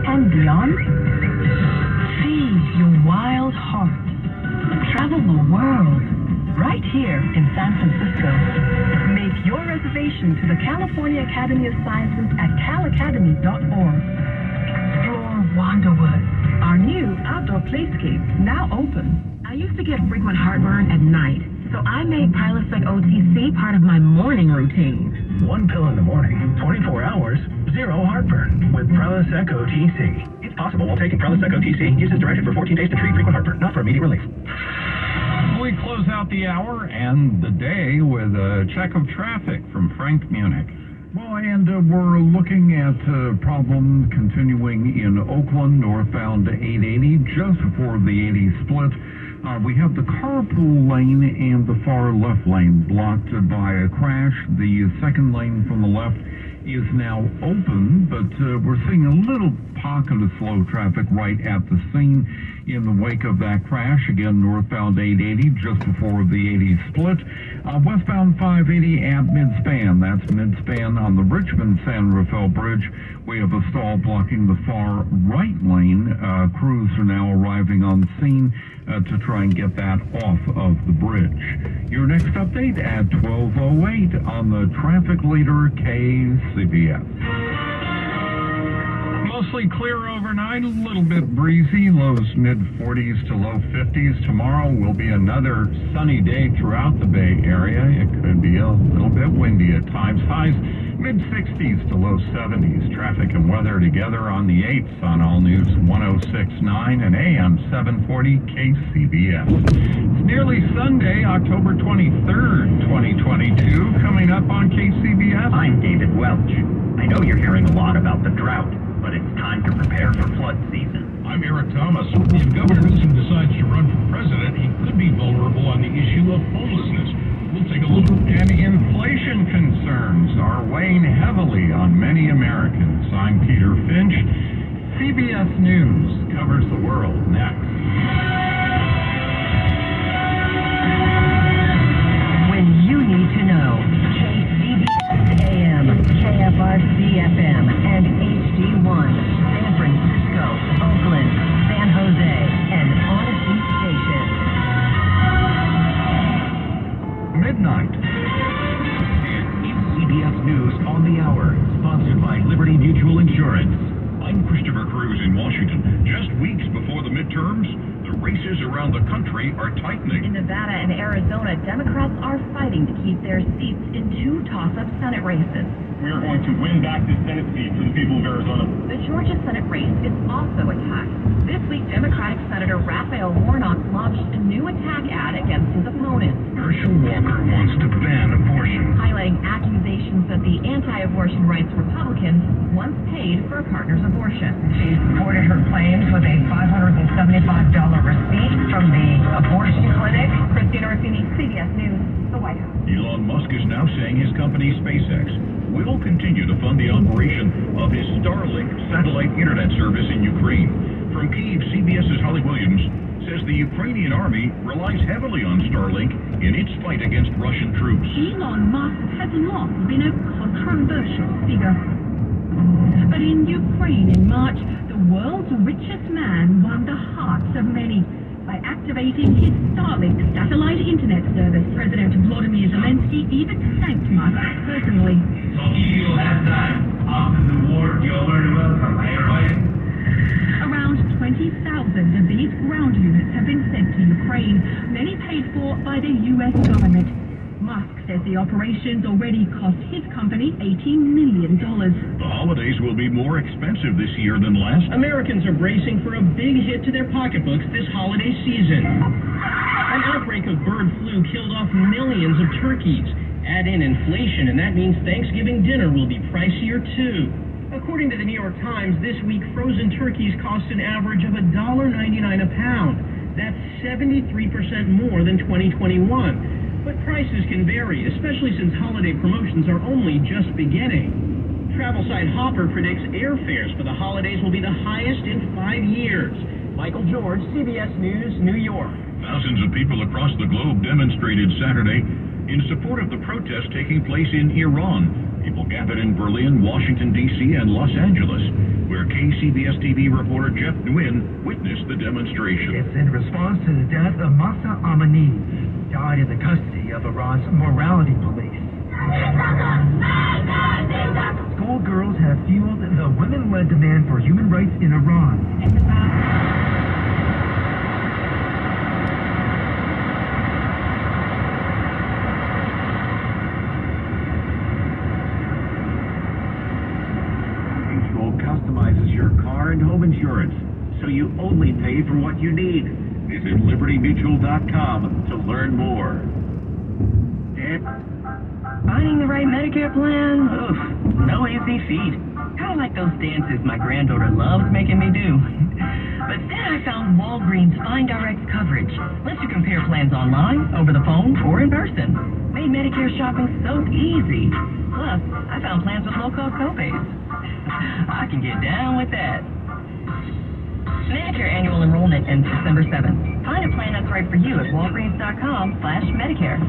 and beyond? Feed your wild heart. Travel the world right here in San Francisco. Make your reservation to the California Academy of Sciences at calacademy.org. Explore Wanderwood, our new outdoor playscape, now open. I used to get frequent heartburn at night, so I made Prilosec OTC part of my morning routine. One pill in the morning, 24 hours, zero heartburn with Prilosec OTC. It's possible while taking Prilosec OTC. Use as directed for 14 days to treat frequent heartburn, not for immediate relief. We close out the hour and the day with a check of traffic from Frank Munich. Well, and we're looking at a problem continuing in Oakland, northbound 880, just before the 80 split. We have the carpool lane and the far left lane blocked by a crash. The second lane from the left is now open, but we're seeing a little pocket of slow traffic right at the scene in the wake of that crash. Again, northbound 880 just before the 80 split. Westbound 580 at midspan. That's midspan on the Richmond-San Rafael Bridge. We have a stall blocking the far right lane. Crews are now arriving on the scene to try and get that off of the bridge. Your next update at 12:08 on the traffic leader KCBS. Mostly clear overnight, a little bit breezy, lows mid-40s to low 50s. Tomorrow will be another sunny day throughout the Bay Area. It could be a little bit windy at times. Highs mid-60s to low 70s. Traffic and weather together on the 8th on All News 106.9 and AM 740 KCBS. It's nearly Sunday, October 23rd, 2022. Coming up on KCBS. I'm David Welch. I know you're hearing a lot about the drought, but it's time to prepare for flood season. I'm Eric Thomas. If Governor Newsom decides to run for president, he could be vulnerable on the issue of homelessness. We'll take a look. And inflation concerns are weighing heavily on many Americans. I'm Peter Finch. CBS News covers the world next. When you need to know. KCBS AM, KFRC FM, and HD1. San Francisco, Oakland, San Jose, and Odyssey Station. Midnight. CBS News on the Hour, sponsored by Liberty Mutual Insurance. I'm Christopher Cruz in Washington. Just weeks before the midterms, the races around the country are tightening. In Nevada and Arizona, Democrats are fighting to keep their seats in two toss-up Senate races. We are going to win back this Senate seat for the people of Arizona. The Georgia Senate race is also attacked. This week, Democratic Senator Raphael Warnock launched a new attack ad against his opponent. Herschel Walker wants to ban abortion. Highlighting accusations that the anti-abortion rights Republicans once paid for a partner's abortion. She supported her claims with a $575 receipt from the abortion clinic. Christina Ruffini, CBS News, the White House. Elon Musk is now saying his company SpaceX will continue to fund the operation of his Starlink satellite internet service in Ukraine. From Kyiv, CBS's Holly Williams says the Ukrainian army relies heavily on Starlink in its fight against Russian troops. Elon Musk has long been a controversial figure. But in Ukraine in March, the world's richest man won the hearts of many by activating his Starlink satellite internet service. President Volodymyr Zelensky even thanked Musk personally. After the war, you'll learn well from firefighting. Around 20,000 of these ground units have been sent to Ukraine, many paid for by the U.S. government. Musk says the operations already cost his company $18 million. The holidays will be more expensive this year than last. Americans are bracing for a big hit to their pocketbooks this holiday season. An outbreak of bird flu killed off millions of turkeys. Add in inflation, and that means Thanksgiving dinner will be pricier too. According to the New York Times, this week frozen turkeys cost an average of $1.99 a pound. That's 73% more than 2021. But prices can vary, especially since holiday promotions are only just beginning. Travel site Hopper predicts airfares for the holidays will be the highest in 5 years. Michael George, CBS News, New York. Thousands of people across the globe demonstrated Saturday in support of the protest taking place in Iran. People gathered in Berlin, Washington, D.C., and Los Angeles, where KCBS TV reporter Jeff Nguyen witnessed the demonstration. It's in response to the death of Mahsa Amini, died in the custody of Iran's morality police. Schoolgirls have fueled the women-led demand for human rights in Iran. Mutual customizes your car and home insurance, so you only pay for what you need. Visit libertymutual.com to learn more. Finding the right Medicare plan? Oof, no easy feat. Kind of like those dances my granddaughter loves making me do. But then I found Walgreens Find Rx coverage. Lets you compare plans online, over the phone, or in person. Made Medicare shopping so easy. Plus, I found plans with low-cost copays. I can get down with that. Medicare annual enrollment ends December 7th. Find a plan that's right for you at walgreens.com/Medicare.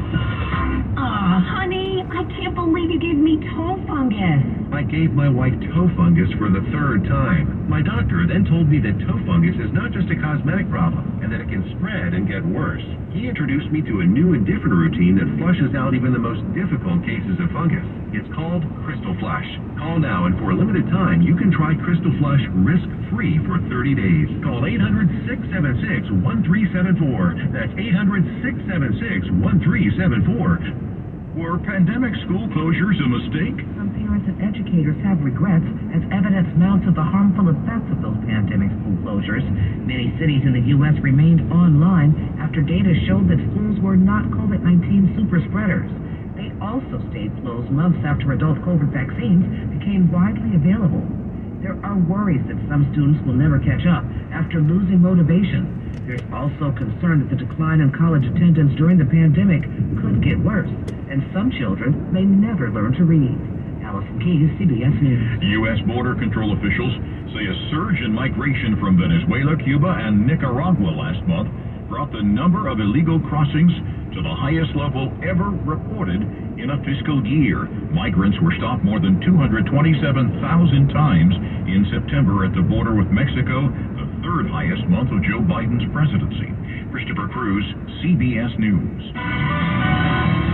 Aw, honey, I can't believe you gave me toe fungus. I gave my wife toe fungus for the third time. My doctor then told me that toe fungus is not just a cosmetic problem, and that it can spread and get worse. He introduced me to a new and different routine that flushes out even the most difficult cases of fungus. It's called Crystal Flush. Call now, and for a limited time, you can try Crystal Flush risk-free for 30 days. Call 800-676-1374. That's 800-676-1374. Were pandemic school closures a mistake? Some parents and educators have regrets as evidence mounts of the harmful effects of those pandemic school closures. Many cities in the U.S. remained online after data showed that schools were not COVID-19 super spreaders. They also stayed closed months after adult COVID vaccines became widely available. There are worries that some students will never catch up after losing motivation. There's also concern that the decline in college attendance during the pandemic could get worse, and some children may never learn to read. Allison Keyes, CBS News. U.S. Border Control officials say a surge in migration from Venezuela, Cuba, and Nicaragua last month brought the number of illegal crossings to the highest level ever reported in a fiscal year. Migrants were stopped more than 227,000 times in September at the border with Mexico, the third highest month of Joe Biden's presidency. Christopher Cruz, CBS News.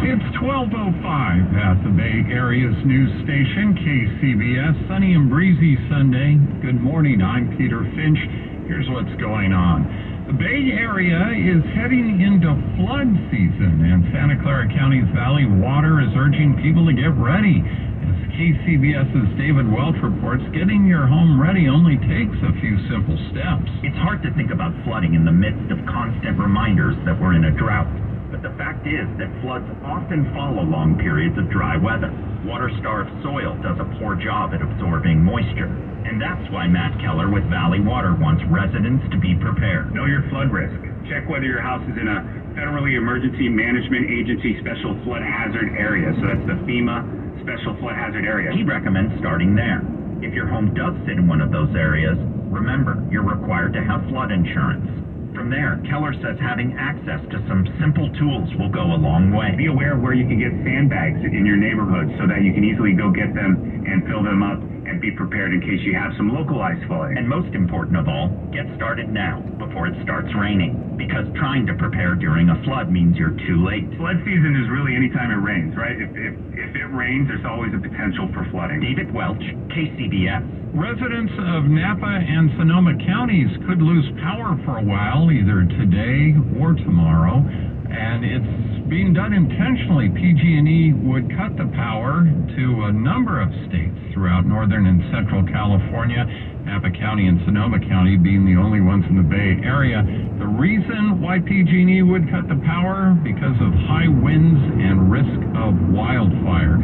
It's 12:05 at the Bay Area's news station, KCBS. Sunny and breezy Sunday. Good morning, I'm Peter Finch. Here's what's going on. The Bay Area is heading into flood season, and Santa Clara County's Valley Water is urging people to get ready. As KCBS's David Welch reports, getting your home ready only takes a few simple steps. It's hard to think about flooding in the midst of constant reminders that we're in a drought. But the fact is that floods often follow long periods of dry weather. Water-starved soil does a poor job at absorbing moisture. And that's why Matt Keller with Valley Water wants residents to be prepared. Know your flood risk. Check whether your house is in a Federally Emergency Management Agency Special Flood Hazard Area. So that's the FEMA Special Flood Hazard Area. He recommends starting there. If your home does sit in one of those areas, remember, you're required to have flood insurance. From there, Keller says having access to some simple tools will go a long way. Be aware of where you can get sandbags in your neighborhood so that you can easily go get them and fill them up and be prepared in case you have some localized flooding. And most important of all, get started now before it starts raining, because trying to prepare during a flood means you're too late. Flood season is really any time it rains, right? If it rains, there's always a potential for flooding. David Welch, KCBS. Residents of Napa and Sonoma counties could lose power for a while, either today or tomorrow, and it's being done intentionally. PG&E would cut the power to a number of states throughout northern and central California, Napa County and Sonoma County being the only ones in the Bay Area. The reason why PG&E would cut the power, because of high winds and risk of wildfire.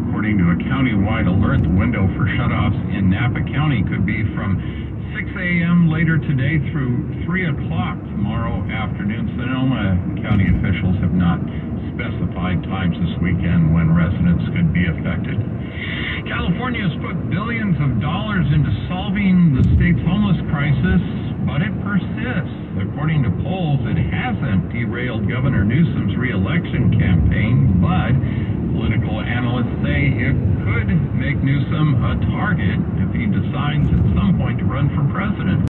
According to a county-wide alert, the window for shutoffs in Napa County could be from 6 a.m. later today through 3 o'clock tomorrow afternoon. Sonoma County officials have not specified times this weekend when residents could be affected. California has put billions of dollars into solving the state's homeless crisis, but it persists. The According to polls, it hasn't derailed Governor Newsom's re-election campaign, but political analysts say it could make Newsom a target if he decides at some point to run for